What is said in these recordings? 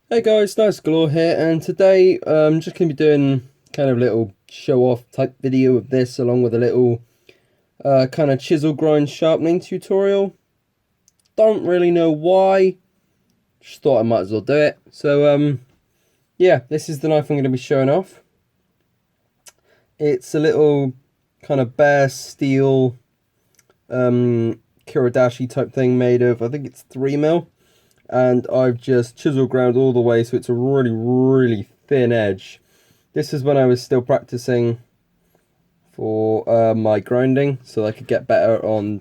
Hey guys, Nice Galore here, and today I'm just going to be doing kind of a little show-off type video of this, along with a little kind of chisel grind sharpening tutorial. Don't really know why, just thought I might as well do it. So yeah, this is the knife I'm going to be showing off. It's a little kind of bare steel Kiradashi type thing made of, I think it's 3mm. And I've just chisel ground all the way so it's a really thin edge. This is when I was still practicing for my grinding, so I could get better on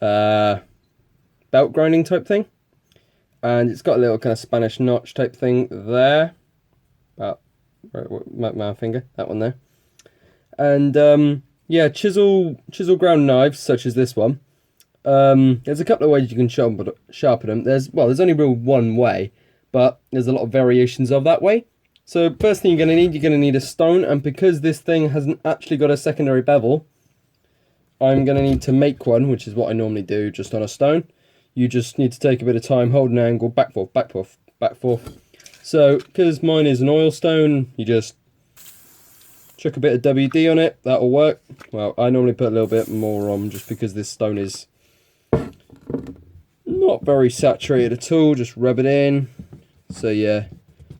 belt grinding type thing. And it's got a little kind of Spanish notch type thing there, about my finger, that one there. And yeah, chisel ground knives such as this one. There's a couple of ways you can sharpen them. There's only real one way, but there's a lot of variations of that way. So first thing you're going to need a stone, and because this thing hasn't actually got a secondary bevel, I'm going to need to make one, which is what I normally do just on a stone. You just need to take a bit of time, hold an angle, back forth, back forth, back forth. So because mine is an oil stone, you just chuck a bit of WD on it, that'll work. Well, I normally put a little bit more on just because this stone is not very saturated at all, just rub it in. So yeah,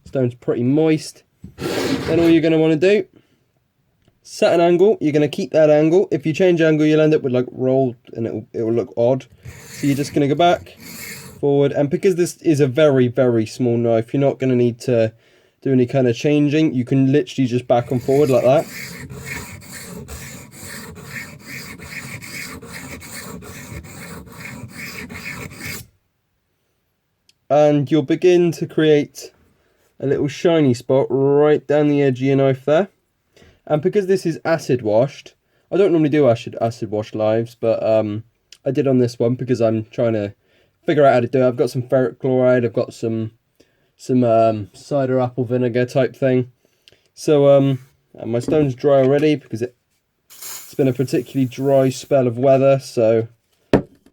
stone's pretty moist. Then all you're going to want to do, set an angle. You're going to keep that angle. If you change angle, you'll end up with like rolled, and it will look odd. So you're just going to go back, forward, and because this is a very small knife, you're not going to need to do any kind of changing. You can literally just back and forward like that. And you'll begin to create a little shiny spot right down the edge of your knife there. And because this is acid washed, I don't normally do acid wash knives, but I did on this one because I'm trying to figure out how to do it. I've got some ferric chloride, I've got some cider apple vinegar type thing. So and my stone's dry already because it's been a particularly dry spell of weather, so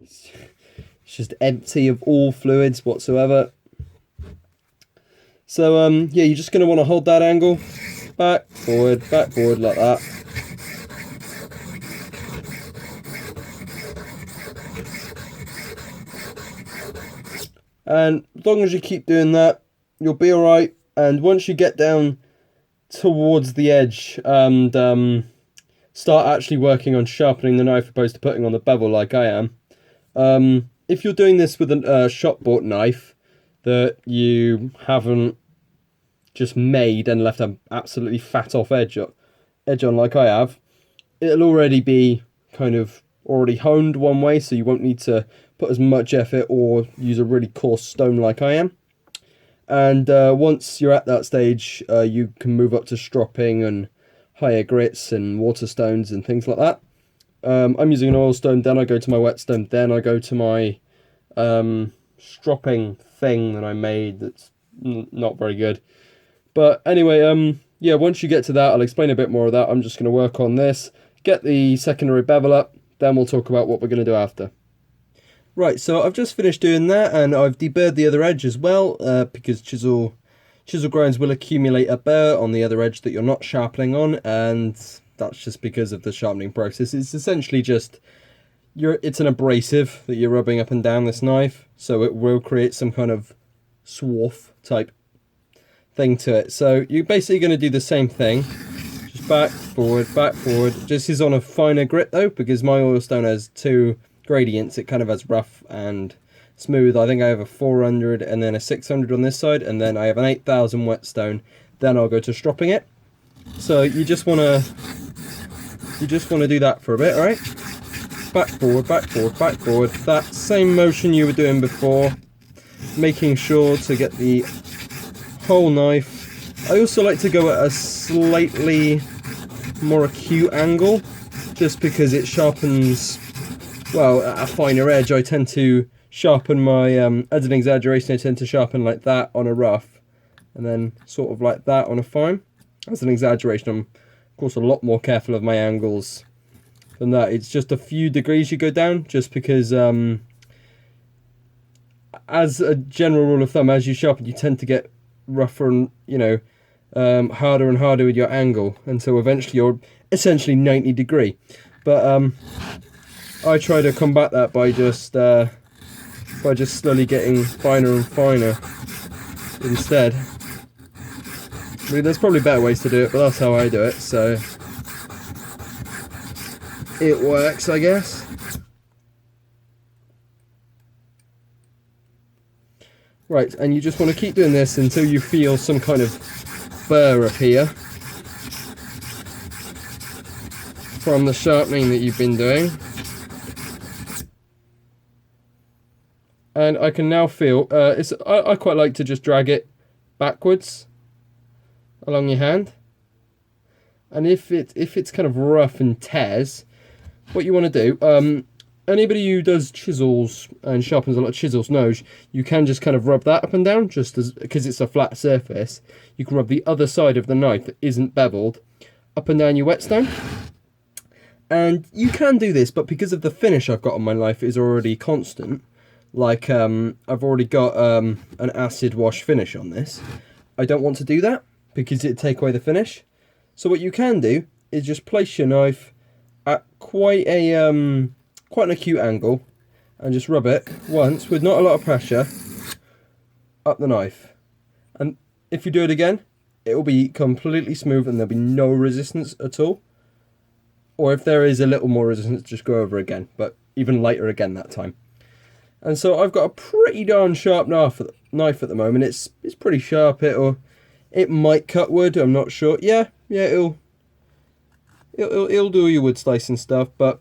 it's just empty of all fluids whatsoever. So yeah, you're just going to want to hold that angle, back, forward, like that. And as long as you keep doing that, you'll be alright. And once you get down towards the edge and start actually working on sharpening the knife opposed to putting on the bevel like I am, if you're doing this with a shop-bought knife that you haven't just made and left an absolutely fat off edge on like I have, it'll already be kind of already honed one way, so you won't need to put as much effort or use a really coarse stone like I am. And once you're at that stage, you can move up to stropping and higher grits and water stones and things like that. I'm using an oil stone, then I go to my whetstone, then I go to my stropping thing that I made that's not very good. But anyway, yeah, once you get to that, I'll explain a bit more of that. I'm just going to work on this, get the secondary bevel up, then we'll talk about what we're going to do after. Right, so I've just finished doing that, and I've deburred the other edge as well, because chisel grinds will accumulate a burr on the other edge that you're not sharpening on, and that's just because of the sharpening process. It's essentially just it's an abrasive that you're rubbing up and down this knife, so it will create some kind of swarf type thing to it. So you're basically going to do the same thing, just back, forward, back, forward. This is on a finer grit though, because my oil stone has two gradients. It kind of has rough and smooth. I think I have a 400 and then a 600 on this side, and then I have an 8000 whetstone. Then I'll go to stropping it. So you just want to do that for a bit, right? Back, forward, back, forward, back, forward. That same motion you were doing before, making sure to get the whole knife. I also like to go at a slightly more acute angle, just because it sharpens, well, at a finer edge. I tend to sharpen my, as an exaggeration, I tend to sharpen like that on a rough, and then sort of like that on a fine. As an exaggeration, I'm of course a lot more careful of my angles than that. It's just a few degrees you go down, just because as a general rule of thumb, as you sharpen, you tend to get rougher and, you know, harder and harder with your angle until eventually you're essentially 90 degree. But I try to combat that by just slowly getting finer and finer instead. I mean, there's probably better ways to do it, but that's how I do it, so it works, I guess. Right, and you just want to keep doing this until you feel some kind of burr appear from the sharpening that you've been doing. And I can now feel, I quite like to just drag it backwards along your hand. And if it's kind of rough and tears, what you want to do, anybody who does chisels and sharpens a lot of chisels knows you can just kind of rub that up and down, just as, because it's a flat surface. You can rub the other side of the knife that isn't beveled up and down your whetstone. And you can do this, but because of the finish I've got on my knife is already constant, like I've already got an acid wash finish on this, I don't want to do that because it'd take away the finish. So what you can do is just place your knife at quite an acute angle and just rub it once with not a lot of pressure up the knife. And if you do it again, it will be completely smooth and there'll be no resistance at all. Or if there is a little more resistance, just go over again, but even lighter again that time. And so I've got a pretty darn sharp knife at the moment. It's pretty sharp. It might cut wood. I'm not sure. Yeah, it'll do your wood slicing stuff, but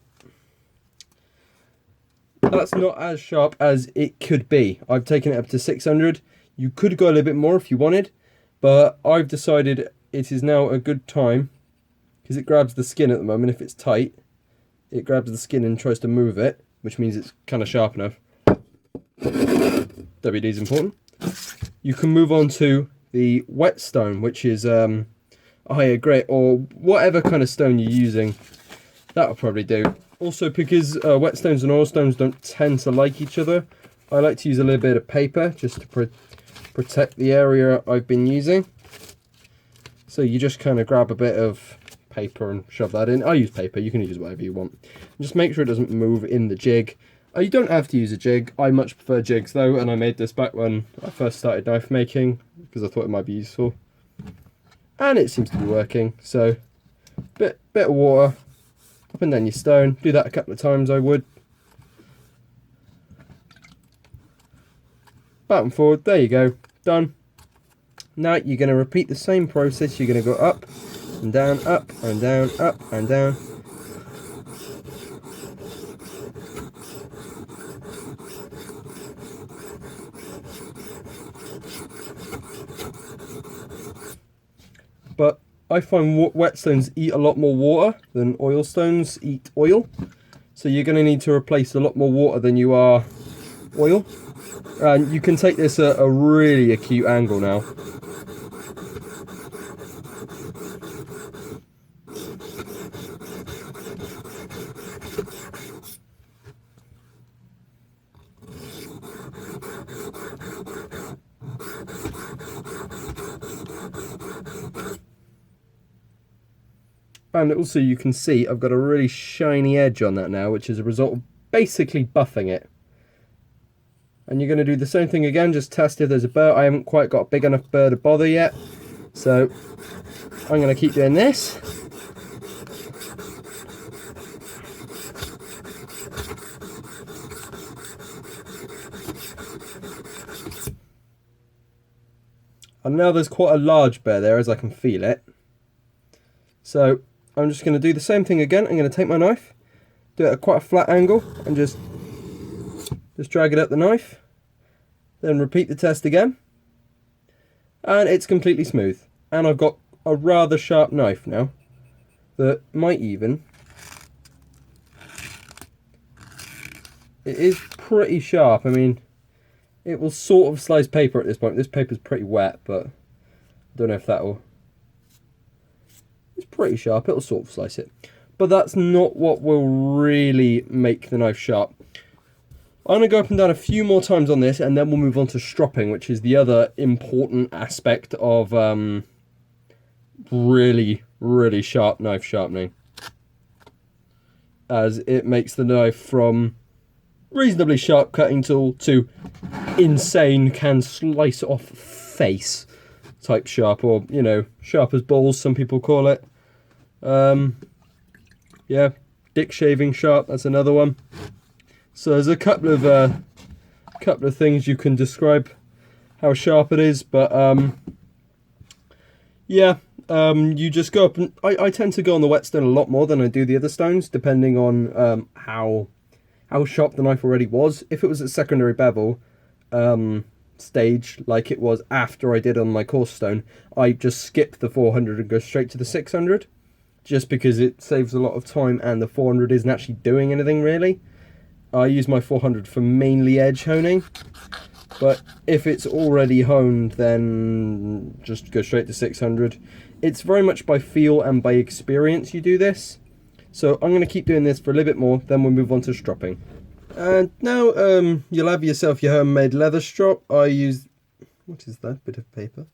that's not as sharp as it could be. I've taken it up to 600. You could go a little bit more if you wanted, but I've decided it is now a good time because it grabs the skin at the moment. If it's tight, it grabs the skin and tries to move it, which means it's kind of sharp enough. WD is important. You can move on to the whetstone, which is a higher grade, or whatever kind of stone you're using. That'll probably do. Also, because whetstones and oilstones don't tend to like each other, I like to use a little bit of paper just to protect the area I've been using. So you just kind of grab a bit of paper and shove that in. I use paper, you can use whatever you want. Just make sure it doesn't move in the jig. You don't have to use a jig. I much prefer jigs though, and I made this back when I first started knife making because I thought it might be useful. And it seems to be working. So, bit of water up and down your stone. Do that a couple of times, I would. Back and forward. There you go. Done. Now you're going to repeat the same process. You're going to go up and down, up and down, up and down. But I find whetstones eat a lot more water than oilstones eat oil. So you're going to need to replace a lot more water than you are oil. And you can take this at a really acute angle now. And also you can see I've got a really shiny edge on that now, which is a result of basically buffing it. And you're going to do the same thing again, just test if there's a burr. I haven't quite got a big enough burr to bother yet. So I'm going to keep doing this. And now there's quite a large burr there, as I can feel it. So I'm just going to do the same thing again. I'm going to take my knife, do it at quite a flat angle, and just drag it up the knife. Then repeat the test again. And it's completely smooth. And I've got a rather sharp knife now that might even... It is pretty sharp. I mean, it will sort of slice paper at this point. This paper's pretty wet, but I don't know if that will... It's pretty sharp, it'll sort of slice it. But that's not what will really make the knife sharp. I'm going to go up and down a few more times on this, and then we'll move on to stropping, which is the other important aspect of really, really sharp knife sharpening. As it makes the knife from reasonably sharp cutting tool to insane can slice off face type sharp, or, you know, sharp as balls, some people call it. Yeah, dick shaving sharp, that's another one. So there's a couple of things you can describe how sharp it is, but yeah, you just go up and I tend to go on the whetstone a lot more than I do the other stones, depending on how sharp the knife already was. If it was at secondary bevel stage, like it was after I did on my coarse stone, I just skip the 400 and go straight to the 600, just because it saves a lot of time and the 400 isn't actually doing anything really. I use my 400 for mainly edge honing, but if it's already honed, then just go straight to 600. It's very much by feel and by experience you do this. So I'm going to keep doing this for a little bit more, then we'll move on to stropping. And now you'll have yourself your homemade leather strop. I used, what is that bit of paper?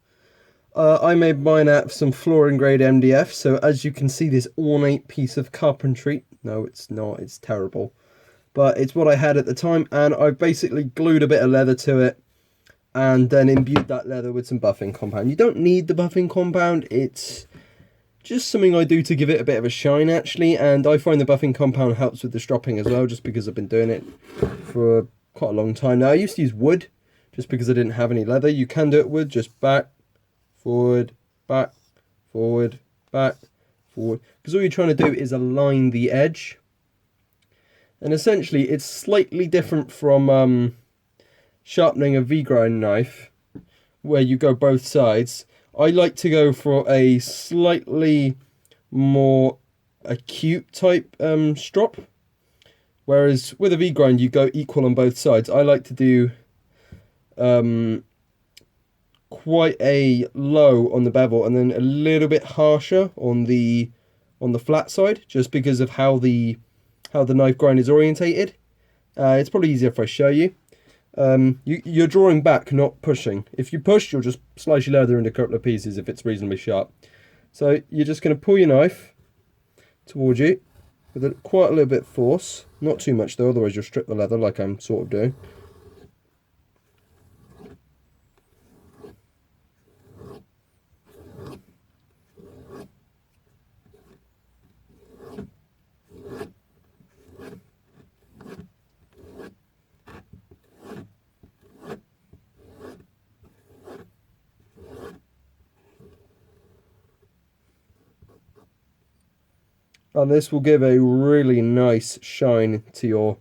I made mine out of some flooring grade MDF, so as you can see, this ornate piece of carpentry, no it's not, it's terrible, but it's what I had at the time, and I basically glued a bit of leather to it and then imbued that leather with some buffing compound. You don't need the buffing compound, it's just something I do to give it a bit of a shine actually, and I find the buffing compound helps with the stropping as well, just because I've been doing it for quite a long time now. I used to use wood just because I didn't have any leather. You can do it with just back, forward, back, forward, back, forward, because all you're trying to do is align the edge. And essentially it's slightly different from sharpening a V-grind knife where you go both sides. I like to go for a slightly more acute type strop, whereas with a V-grind you go equal on both sides. I like to do quite a low on the bevel and then a little bit harsher on the flat side, just because of how the knife grind is orientated. It's probably easier if I show you. You're drawing back, not pushing. If you push, you'll just slice your leather into a couple of pieces if it's reasonably sharp. So you're just going to pull your knife towards you with quite a little bit of force. Not too much though, otherwise you'll strip the leather like I'm sort of doing. And this will give a really nice shine to your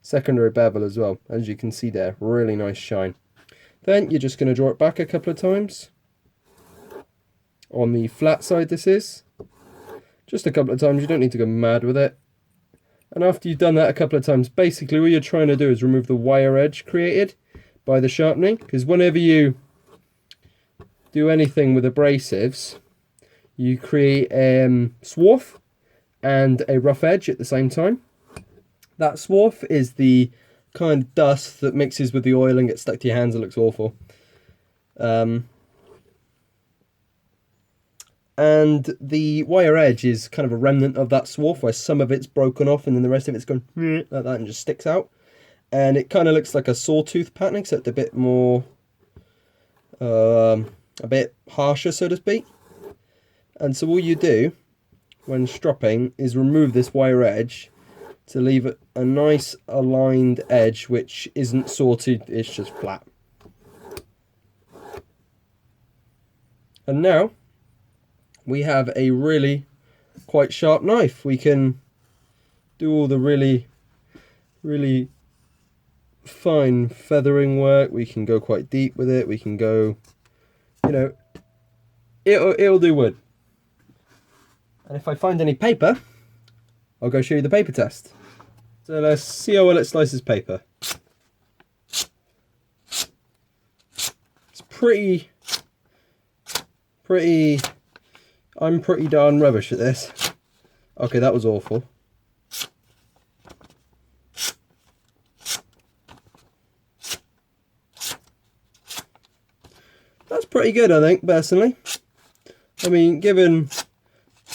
secondary bevel as well. As you can see there, really nice shine. Then you're just going to draw it back a couple of times. On the flat side this is. Just a couple of times, you don't need to go mad with it. And after you've done that a couple of times, basically what you're trying to do is remove the wire edge created by the sharpening. Because whenever you do anything with abrasives, you create swarf and a rough edge at the same time. That swarf is the kind of dust that mixes with the oil and gets stuck to your hands and looks awful. And the wire edge is kind of a remnant of that swarf, where some of it's broken off and then the rest of it's gone like that and just sticks out. And it kind of looks like a sawtooth pattern, except a bit more, a bit harsher, so to speak. And so all you do when stropping is remove this wire edge to leave it a nice aligned edge, which isn't sawed, it's just flat. And now we have a really quite sharp knife. We can do all the really fine feathering work. We can go quite deep with it. We can go, you know, it'll do wood. And if I find any paper, I'll go show you the paper test. So let's see how well it slices paper. It's pretty, I'm pretty darn rubbish at this. Okay, that was awful. That's pretty good, I think, personally. I mean, given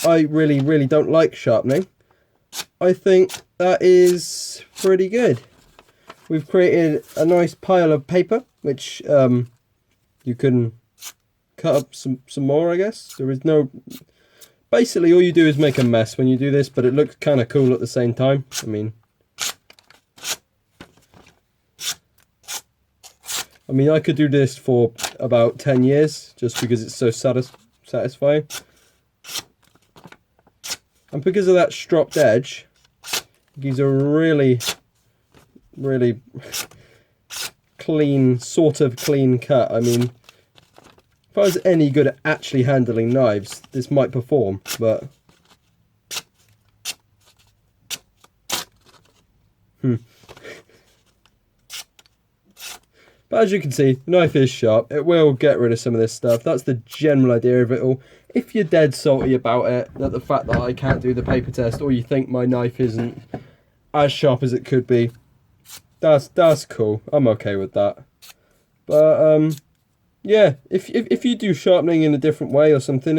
I really don't like sharpening, I think that is pretty good. We've created a nice pile of paper, which you can cut up some more, I guess. There is no... Basically, all you do is make a mess when you do this, but it looks kind of cool at the same time. I mean, I could do this for about 10 years, just because it's so satisfying. And because of that stropped edge, it gives a really clean, sort of clean cut. I mean, if I was any good at actually handling knives, this might perform, but... But as you can see, the knife is sharp. It will get rid of some of this stuff. That's the general idea of it all. If you're dead salty about it, that the fact that I can't do the paper test, or you think my knife isn't as sharp as it could be, that's cool. I'm okay with that. But yeah, if you do sharpening in a different way or something,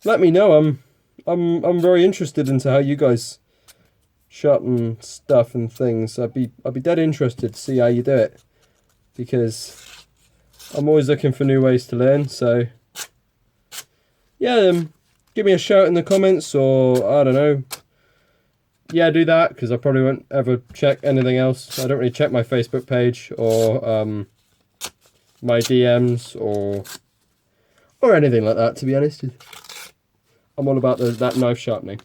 let me know. I'm very interested into how you guys sharpen stuff and things. I'd be dead interested to see how you do it, because I'm always looking for new ways to learn. So yeah, give me a shout in the comments, or I don't know. Yeah, do that, because I probably won't ever check anything else. I don't really check my Facebook page or my DMs or anything like that, to be honest. I'm all about that knife sharpening.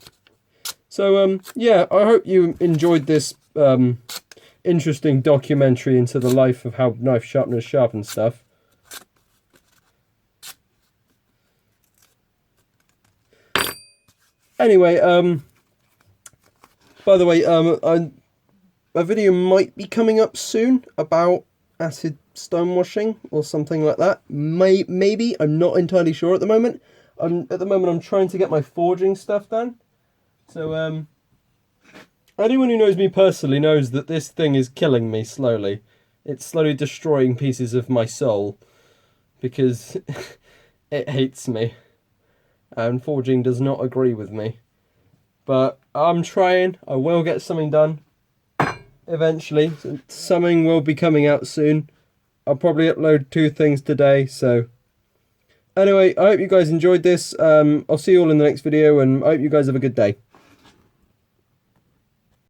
So yeah, I hope you enjoyed this interesting documentary into the life of how knife sharpeners sharpen stuff. Anyway, by the way, a video might be coming up soon about acid stonewashing or something like that. Maybe, I'm not entirely sure at the moment. At the moment I'm trying to get my forging stuff done. So anyone who knows me personally knows that this thing is killing me slowly. It's slowly destroying pieces of my soul, because it hates me, and forging does not agree with me. But I'm trying. I will get something done eventually. Something will be coming out soon. I'll probably upload 2 things today. So anyway, I hope you guys enjoyed this. I'll see you all in the next video, and I hope you guys have a good day.